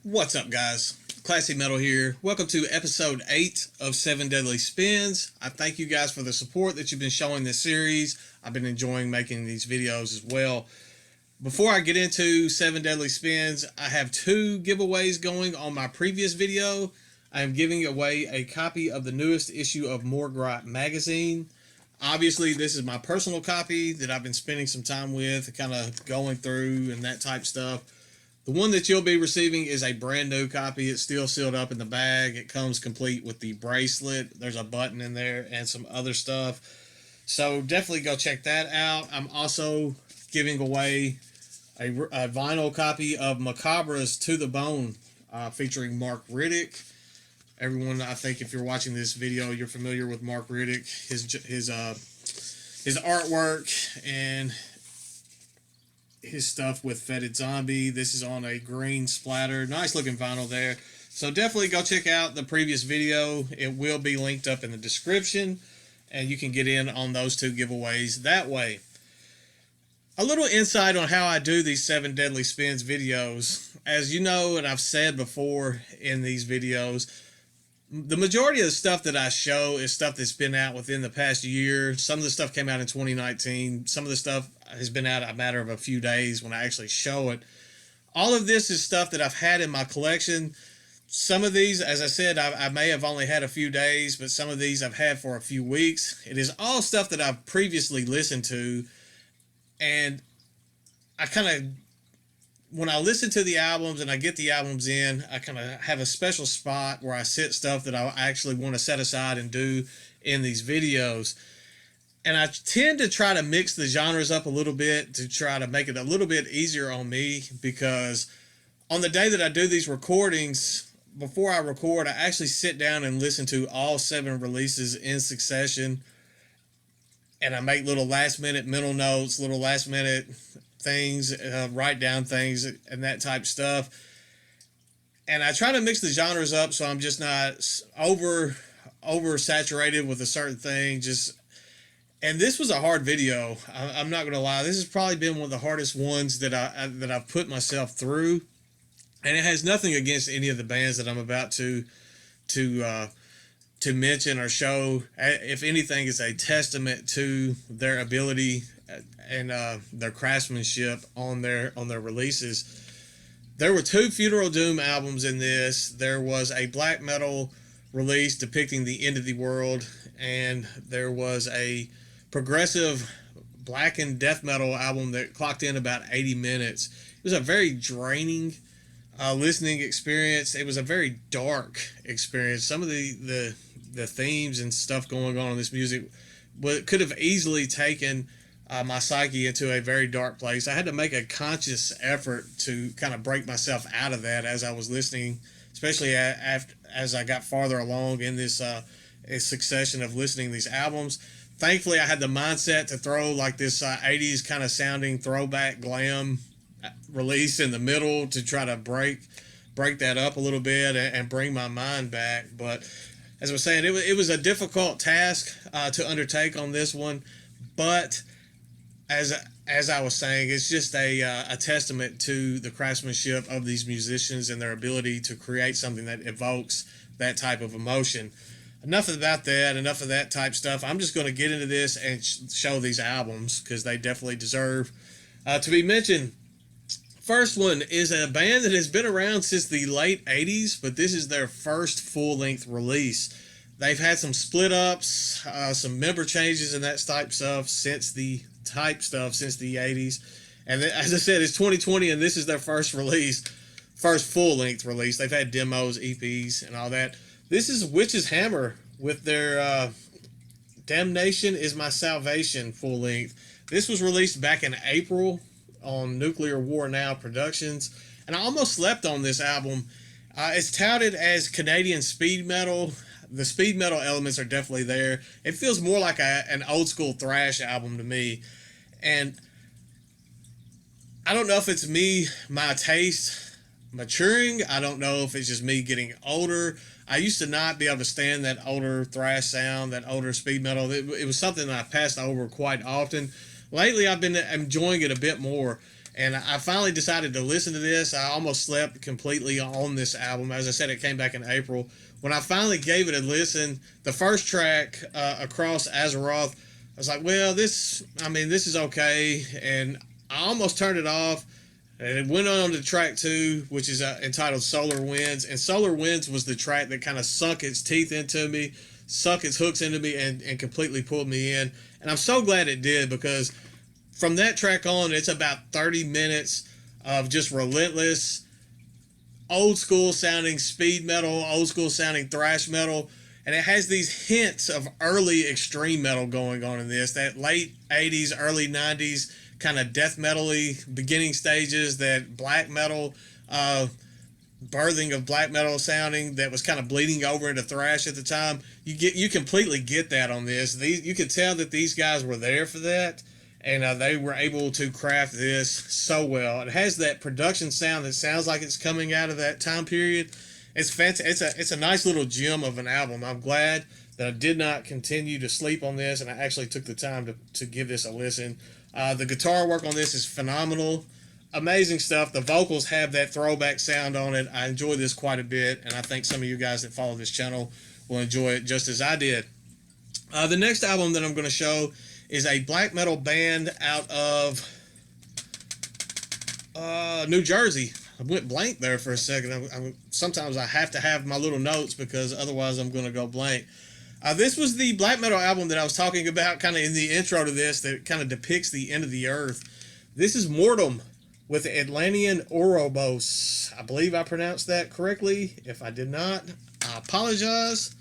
What's up, guys? Classy Metal here. Welcome to episode 8 of 7 Deadly Spins. I thank you guys for the support that you've been showing this series. I've been enjoying making these videos as well. Before I get into 7 Deadly Spins, I have 2 giveaways going on my previous video. I am giving away a copy of the newest issue of Morgue Rot magazine. Obviously, this is my personal copy that I've been spending some time with, kind of going through and that type stuff. The one that you'll be receiving is a brand new copy. It's still sealed up in the bag. It comes complete with the bracelet. There's a button in there and some other stuff. So definitely go check that out. I'm also giving away a vinyl copy of Macabra's To the Bone featuring Mark Riddick. Everyone, I think if you're watching this video, you're familiar with Mark Riddick, his artwork, and his stuff with Fetid Zombie. This is on a green splatter. Nice looking vinyl there. So definitely go check out the previous video. It will be linked up in the description, and you can get in on those 2 giveaways that way. A little insight on how I do these 7 Deadly Spins videos. As you know, and I've said before in these videos, the majority of the stuff that I show is stuff that's been out within the past year. Some of the stuff came out in 2019. Some of the stuff has been out a matter of a few days when I actually show it. All of this is stuff that I've had in my collection. Some of these, as I said, I may have only had a few days, but some of these I've had for a few weeks. It is all stuff that I've previously listened to, and I kind of, when I listen to the albums and I get the albums in, I kind of have a special spot where I sit stuff that I actually want to set aside and do in these videos. And I tend to try to mix the genres up a little bit to try to make it a little bit easier on me, because on the day that I do these recordings, before I record, I actually sit down and listen to all 7 releases in succession. And I make little last minute mental notes, little last minute things, write down things and that type stuff. And I try to mix the genres up so I'm just not over saturated with a certain thing. And this was a hard video. I'm not going to lie. This has probably been one of the hardest ones that I've put myself through. And it has nothing against any of the bands that I'm about to mention or show. If anything, it's a testament to their ability and their craftsmanship on their releases. There were 2 Funeral Doom albums in this. There was a black metal release depicting the end of the world, and there was a progressive blackened death metal album that clocked in about 80 minutes. It was a very draining listening experience. It was a very dark experience. Some of the themes and stuff going on in this music could have easily taken my psyche into a very dark place. I had to make a conscious effort to kind of break myself out of that as I was listening, especially as I got farther along in this succession of listening to these albums. Thankfully, I had the mindset to throw like this 80s kind of sounding throwback glam release in the middle to try to break that up a little bit and bring my mind back. But as I was saying, it was a difficult task to undertake on this one, but as I was saying, it's just a testament to the craftsmanship of these musicians and their ability to create something that evokes that type of emotion. Enough about that, enough of that type stuff. I'm just going to get into this and show these albums because they definitely deserve to be mentioned. First one is a band that has been around since the late 80s, but this is their first full-length release. They've had some split-ups, some member changes and that type stuff since the 80s. And as I said, it's 2020, and this is their first full-length release. They've had demos, EPs, and all that. This is Witch's Hammer with their Damnation Is My Salvation full-length. This was released back in April on Nuclear War Now Productions, and I almost slept on this album. It's touted as Canadian speed metal. The speed metal elements are definitely there. It feels more like an old school thrash album to me, and I don't know if it's my taste maturing. I don't know if it's just me getting older. I used to not be able to stand that older thrash sound, that older speed metal. It was something that I passed over quite often. Lately, I've been enjoying it a bit more. And I finally decided to listen to this. I almost slept completely on this album. As I said, it came back in April. When I finally gave it a listen, the first track, Across Azeroth, I was like, well, this is okay. And I almost turned it off. And it went on to track 2, which is entitled Solar Winds. And Solar Winds was the track that kind of sunk its teeth into me, sunk its hooks into me, and completely pulled me in. And I'm so glad it did, because from that track on, it's about 30 minutes of just relentless, old school sounding speed metal, old school sounding thrash metal. And it has these hints of early extreme metal going on in this, that late 80s, early 90s kind of death metal-y beginning stages, that black metal, birthing of black metal sounding that was kind of bleeding over into thrash at the time. You completely get that on this. You can tell that these guys were there for that, and they were able to craft this so well. It has that production sound that sounds like it's coming out of that time period. It's fantastic. It's a nice little gem of an album. I'm glad that I did not continue to sleep on this, and I actually took the time to give this a listen. The guitar work on this is phenomenal. Amazing stuff. The vocals have that throwback sound on it. I enjoy this quite a bit, and I think some of you guys that follow this channel will enjoy it just as I did. The next album that I'm going to show is a black metal band out of New Jersey. I went blank there for a second. Sometimes I have to have my little notes, because otherwise I'm going to go blank. This was the black metal album that I was talking about kind of in the intro to this, that kind of depicts the end of the earth. This is Mortum with the Atlantean Ouroboros. I believe I pronounced that correctly. If I did not, I apologize.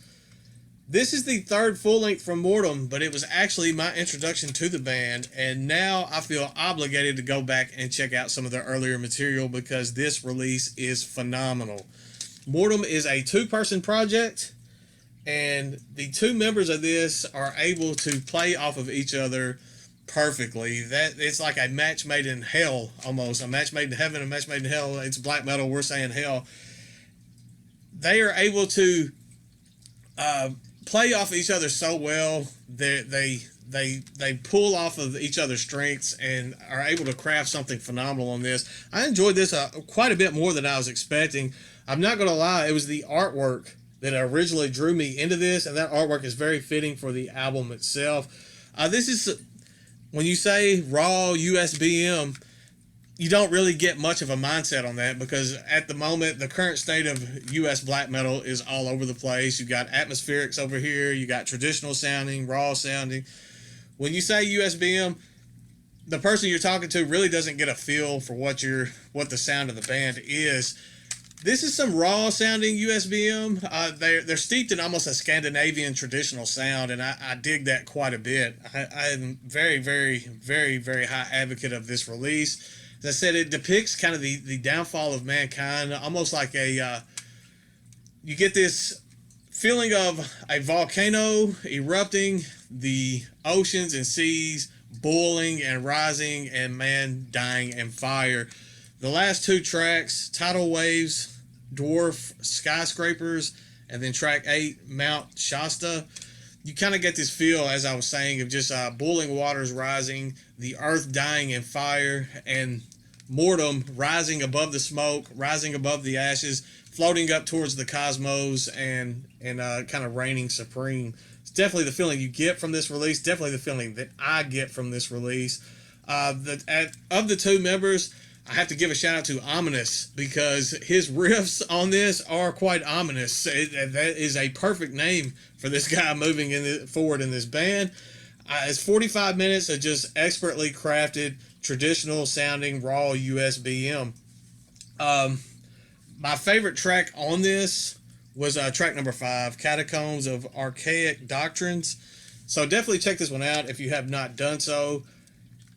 This is the third full length from Mortum, but it was actually my introduction to the band, and now I feel obligated to go back and check out some of their earlier material, because this release is phenomenal. Mortum is a 2-person project, and the 2 members of this are able to play off of each other perfectly. That it's like a match made in hell, almost a match made in heaven, a match made in hell. It's black metal, we're saying hell. They are able to play off each other so well. They pull off of each other's strengths and are able to craft something phenomenal on this. I enjoyed this quite a bit more than I was expecting. I'm not going to lie, it was the artwork that originally drew me into this, and that artwork is very fitting for the album itself. This is, when you say raw USBM, you don't really get much of a mindset on that, because at the moment, the current state of US black metal is all over the place. You got atmospherics over here, you got traditional sounding, raw sounding. When you say USBM, the person you're talking to really doesn't get a feel for what the sound of the band is. This is some raw sounding USBM. They're steeped in almost a Scandinavian traditional sound, and I dig that quite a bit. I am very, very, very, very high advocate of this release. As I said, it depicts kind of the downfall of mankind, almost like you get this feeling of a volcano erupting, the oceans and seas boiling and rising, and man dying in fire. The last 2 tracks, Tidal Waves, Dwarf Skyscrapers, and then track 8, Mount Shasta, you kind of get this feel, as I was saying, of just boiling waters rising, the earth dying in fire, and Mortum rising above the smoke, rising above the ashes, floating up towards the cosmos, and kind of reigning supreme. It's definitely the feeling you get from this release, definitely the feeling that I get from this release. Of the 2 members, I have to give a shout out to Ominous, because his riffs on this are quite ominous. That is a perfect name for this guy moving forward in this band. It's 45 minutes of just expertly crafted, traditional sounding, raw USBM. My favorite track on this was track number 5, Catacombs of Archaic Doctrines. So definitely check this one out if you have not done so.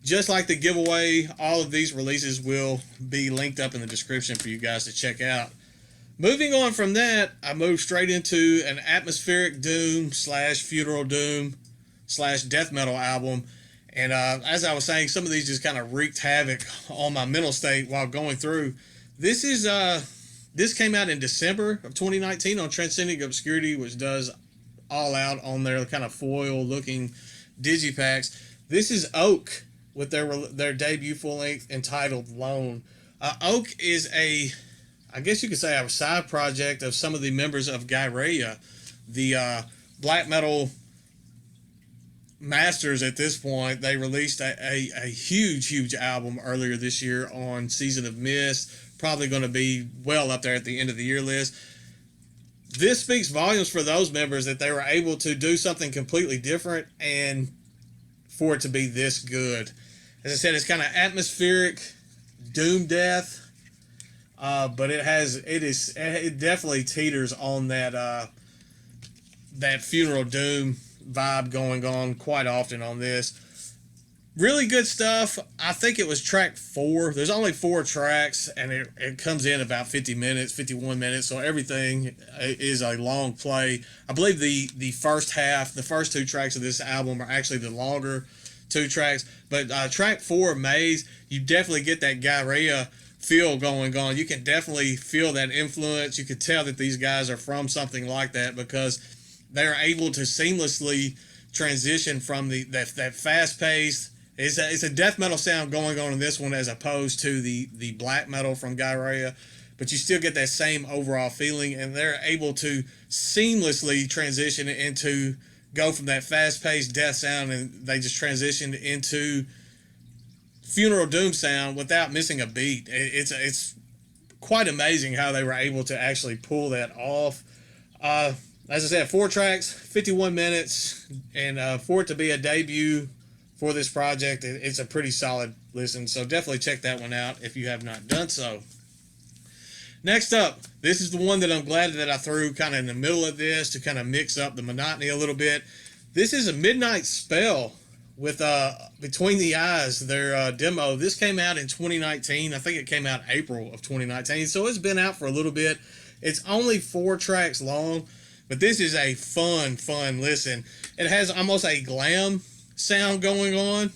Just like the giveaway, all of these releases will be linked up in the description for you guys to check out. Moving on from that, I moved straight into an atmospheric doom / funeral doom / death metal album. And as I was saying, some of these just kind of wreaked havoc on my mental state while going through. This came out in December of 2019 on Transcending Obscurity, which does all out on their kind of foil looking digipacks. This is Oak with their debut full length entitled Lone. Oak is I guess you could say, a side project of some of the members of Gyrea, the black metal masters at this point. They released a huge album earlier this year on Season of Mist, probably going to be well up there at the end of the year list. This speaks volumes for those members that they were able to do something completely different and for it to be this good. As I said, it's kind of atmospheric doom death, but it definitely teeters on that funeral doom vibe going on quite often on this. Really good stuff. I think it was track 4. There's only 4 tracks, and it comes in about 50 minutes, 51 minutes, so everything is a long play. I believe the first half, the first 2 tracks of this album are actually the longer 2 tracks, but track 4, Maze, you definitely get that Gyrea feel going on. You can definitely feel that influence. You can tell that these guys are from something like that because they're able to seamlessly transition from that fast-paced. It's a death metal sound going on in this one as opposed to the black metal from Gyrea, but you still get that same overall feeling, and they're able to seamlessly transition into go from that fast-paced death sound, and they just transitioned into funeral doom sound without missing a beat. It's quite amazing how they were able to actually pull that off. As I said, 4 tracks, 51 minutes, and for it to be a debut for this project, it's a pretty solid listen, so definitely check that one out if you have not done so. Next up, this is the one that I'm glad that I threw kind of in the middle of this to kind of mix up the monotony a little bit. This is a Midnight Spell with Between the Eyes, their demo. This came out in 2019. I think it came out April of 2019, so it's been out for a little bit. It's only 4 tracks long, but this is a fun listen. It has almost a glam sound going on.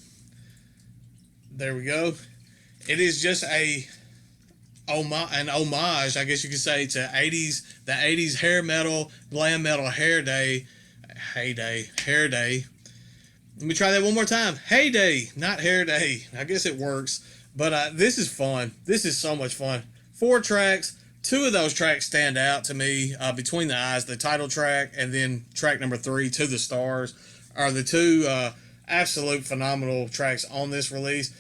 There we go. It is just an homage, I guess you could say, to the 80s hair metal, glam metal hair day. Let me try that one more time. Heyday, not hair day. I guess it works. But this is fun. This is so much fun. 4 tracks. 2 of those tracks stand out to me. Between the Eyes, the title track, and then track number 3, To the Stars, are the 2 absolute phenomenal tracks on this release.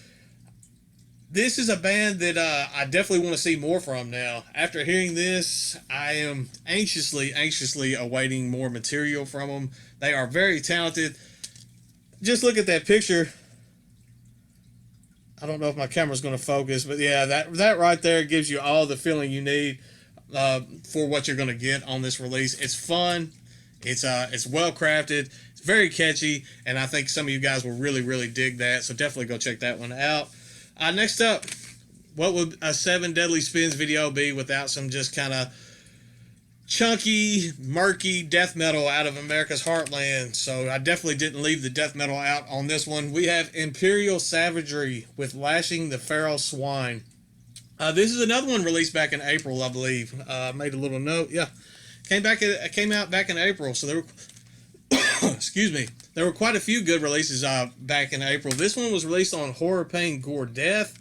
This is a band that I definitely want to see more from now. After hearing this, I am anxiously awaiting more material from them. They are very talented. Just look at that picture. I don't know if my camera's going to focus, but yeah, that right there gives you all the feeling you need for what you're going to get on this release. It's fun. It's well crafted. It's very catchy, and I think some of you guys will really dig that. So definitely go check that one out. Next up, what would a 7 Deadly Spins video be without some just kind of chunky, murky death metal out of America's heartland? So I definitely didn't leave the death metal out on this one. We have Imperial Savagery with Lashing the Feral Swine. This is another one released back in April, I believe. I made a little note. Yeah, came out back in April. So there were excuse me. There were quite a few good releases back in April. This one was released on Horror, Pain, Gore, Death.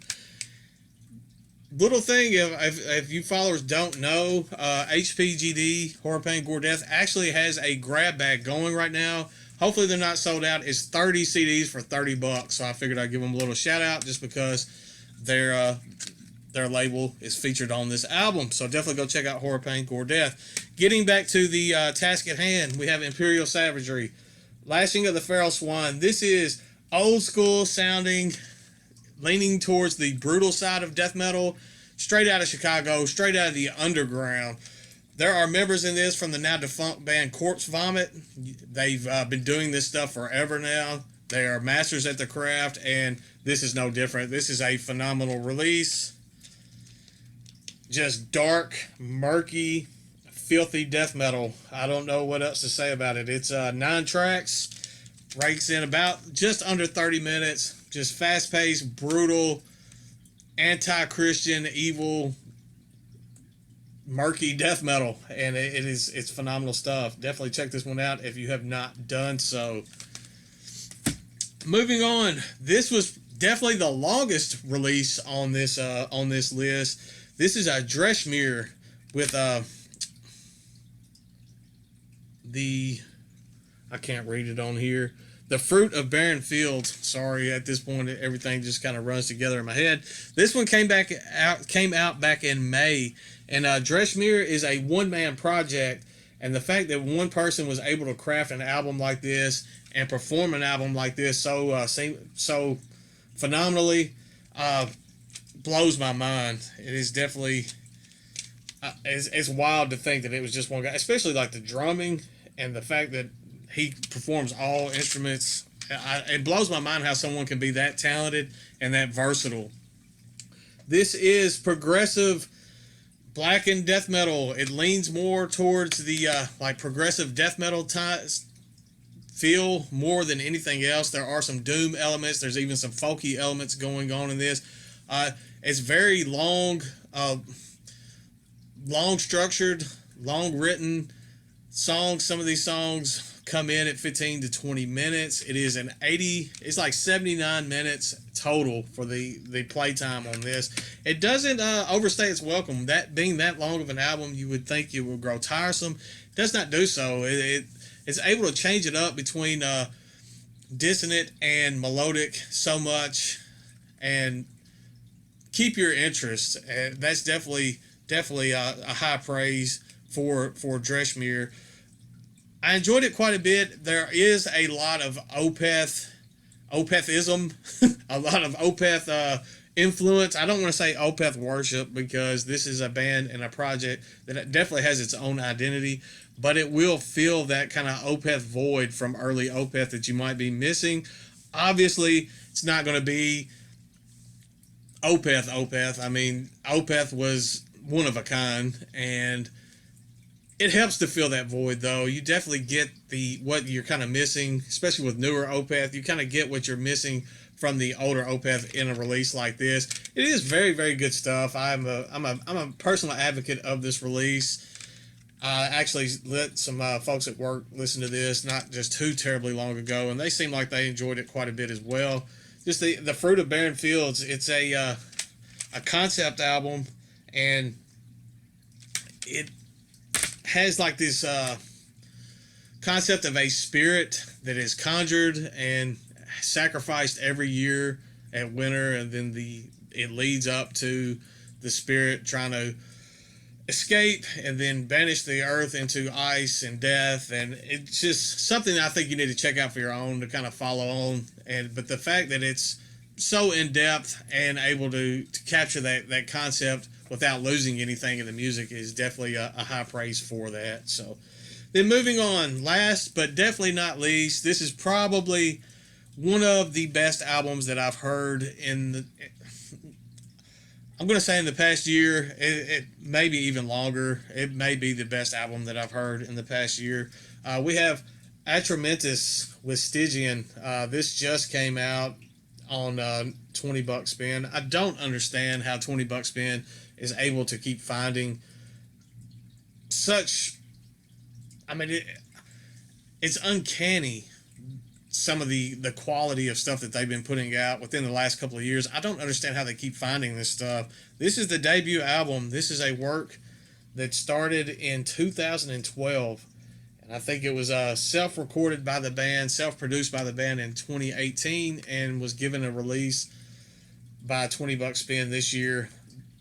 Little thing, if you followers don't know, HPGD, Horror, Pain, Gore, Death, actually has a grab bag going right now. Hopefully they're not sold out. It's 30 CDs for $30, so I figured I'd give them a little shout out just because their label is featured on this album. So definitely go check out Horror, Pain, Gore, Death. Getting back to the task at hand, we have Imperial Savagery, Lashing of the Feral Swine. This is old school sounding, leaning towards the brutal side of death metal, straight out of Chicago, straight out of the underground. There are members in this from the now defunct band Corpse Vomit. They've been doing this stuff forever now. They are masters at the craft, and this is no different. This is a phenomenal release. Just dark, murky, filthy death metal. I don't know what else to say about it. It's 9 tracks, breaks in about just under 30 minutes. Just fast-paced, brutal, anti-Christian, evil, murky death metal, and it's phenomenal stuff. Definitely check this one out if you have not done so. Moving on, this was definitely the longest release on this list. This is a Dreshmere with the, I can't read it on here. The Fruit of Barren Fields. Sorry, at this point everything just kind of runs together in my head. This one came out back in May, and Dreshmere is a one-man project, and the fact that one person was able to craft an album like this and perform an album like this so phenomenally blows my mind. It is definitely it's wild to think that it was just one guy, especially like the drumming and the fact that he performs all instruments. It blows my mind how someone can be that talented and that versatile. This is progressive blackened death metal. It leans more towards the like progressive death metal feel more than anything else. There are some doom elements. There's even some folky elements going on in this. It's very long structured, long written songs. Some of these songs come in at 15 to 20 minutes. It is it's like 79 minutes total for the playtime on this. It doesn't overstay its welcome. That being that long of an album, you would think it would grow tiresome. It does not do so. It's able to change it up between dissonant and melodic so much and keep your interest. That's definitely a high praise for Dreshmere. I enjoyed it quite a bit. There is a lot of Opethism, a lot of Opeth influence. I don't want to say Opeth worship because this is a band and a project that definitely has its own identity, but it will fill that kind of Opeth void from early Opeth that you might be missing. Obviously, it's not going to be Opeth. I mean, Opeth was one of a kind, and it helps to fill that void, though. You definitely get what you're kind of missing, especially with newer Opeth. You kind of get what you're missing from the older Opeth in a release like this. It is very, very good stuff. I'm a personal advocate of this release. I actually let some folks at work listen to this not just too terribly long ago, and they seem like they enjoyed it quite a bit as well. Just the Fruit of Barren Fields. It's a concept album, and it has like this concept of a spirit that is conjured and sacrificed every year at winter, and then it leads up to the spirit trying to escape and then banish the earth into ice and death. And it's just something I think you need to check out for your own to kind of follow on. But the fact that it's so in depth and able to capture that concept without losing anything in the music is definitely a high praise for that. So then moving on, last but definitely not least, this is probably one of the best albums that I've heard I'm going to say in the past year. It may be even longer. It may be the best album that I've heard in the past year. We have Atramentus with Stygian. This just came out on $20 Spin. I don't understand how $20 Spin is able to keep finding such. I mean, it's uncanny, some of the quality of stuff that they've been putting out within the last couple of years. I don't understand how they keep finding this stuff. This is the debut album. This is a work that started in 2012. And I think it was self-recorded by the band, self-produced by the band in 2018, and was given a release by $20 Spin this year.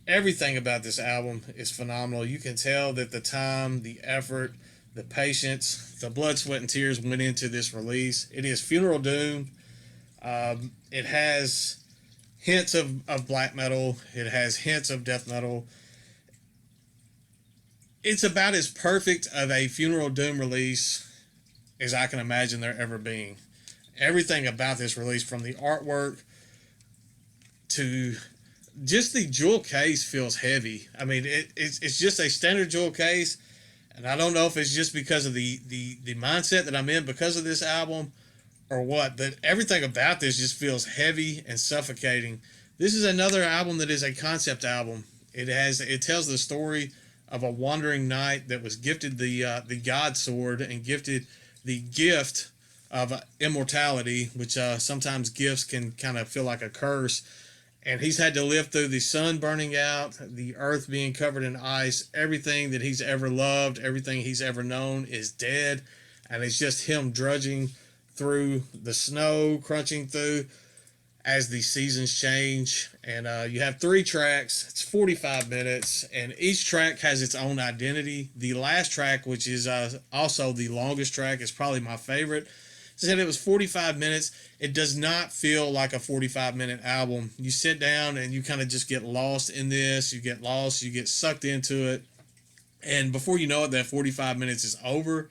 Everything about this album is phenomenal. You can tell that the time, the effort, the patience, the blood, sweat, and tears went into this release. It is funeral doom. It has hints of black metal. It has hints of death metal. It's about as perfect of a funeral doom release as I can imagine there ever being. Everything about this release, from the artwork to just the jewel case, feels heavy. I mean, it's just a standard jewel case, and I don't know if it's just because of the mindset that I'm in because of this album or what, but everything about this just feels heavy and suffocating. This is another album that is a concept album. It tells the story of a wandering knight that was gifted the God sword and gifted the gift of immortality, which sometimes gifts can kind of feel like a curse. And he's had to live through the sun burning out, the earth being covered in ice. Everything that he's ever loved, everything he's ever known is dead. And it's just him drudging through the snow, crunching through as the seasons change. And you have 3 tracks. It's 45 minutes, and each track has its own identity. The last track, which is also the longest track, is probably my favorite. I said it was 45 minutes. It does not feel like a 45-minute album. You sit down and you kind of just get lost in this. You get lost. You get sucked into it. And before you know it, that 45 minutes is over.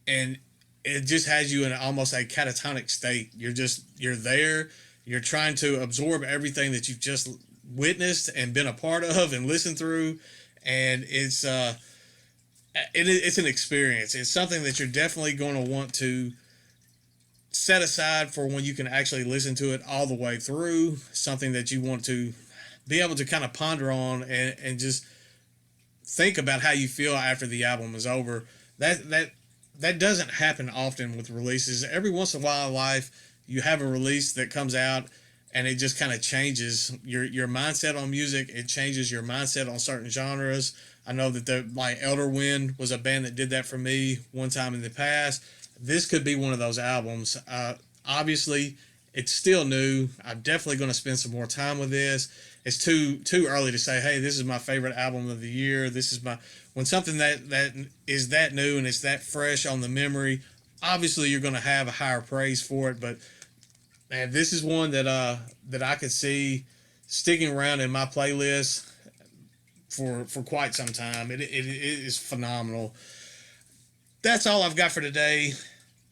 And it just has you in almost a catatonic state. You're there. You're trying to absorb everything that you've just witnessed and been a part of and listened through. And it's an experience. It's something that you're definitely going to want to set aside for when you can actually listen to it all the way through. Something that you want to be able to kind of ponder on and just think about how you feel after the album is over. That doesn't happen often with releases. Every once in a while in life, you have a release that comes out and it just kind of changes your mindset on music. It changes your mindset on certain genres. I know that like Elder Wind was a band that did that for me one time in the past. This could be one of those albums. Obviously, it's still new. I'm definitely going to spend some more time with this. It's too early to say, hey, this is my favorite album of the year. This is when something that is that new and it's that fresh on the memory. Obviously, you're going to have a higher praise for it, but man, this is one that I could see sticking around in my playlist for quite some time. It is phenomenal. That's all I've got for today.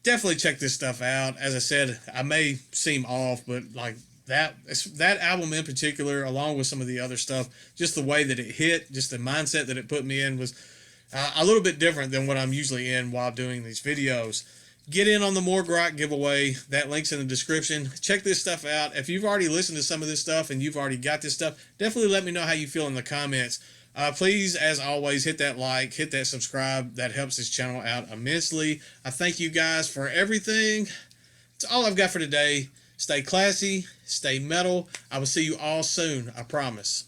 Definitely check this stuff out. As I said, I may seem off, but like that album in particular, along with some of the other stuff, just the way that it hit, just the mindset that it put me in was a little bit different than what I'm usually in while doing these videos. Get in on the Morgue Rot giveaway. That link's in the description. Check this stuff out. If you've already listened to some of this stuff and you've already got this stuff, definitely let me know how you feel in the comments. Please, as always, hit that like, hit that subscribe. That helps this channel out immensely. I thank you guys for everything. That's all I've got for today. Stay classy, stay metal. I will see you all soon, I promise.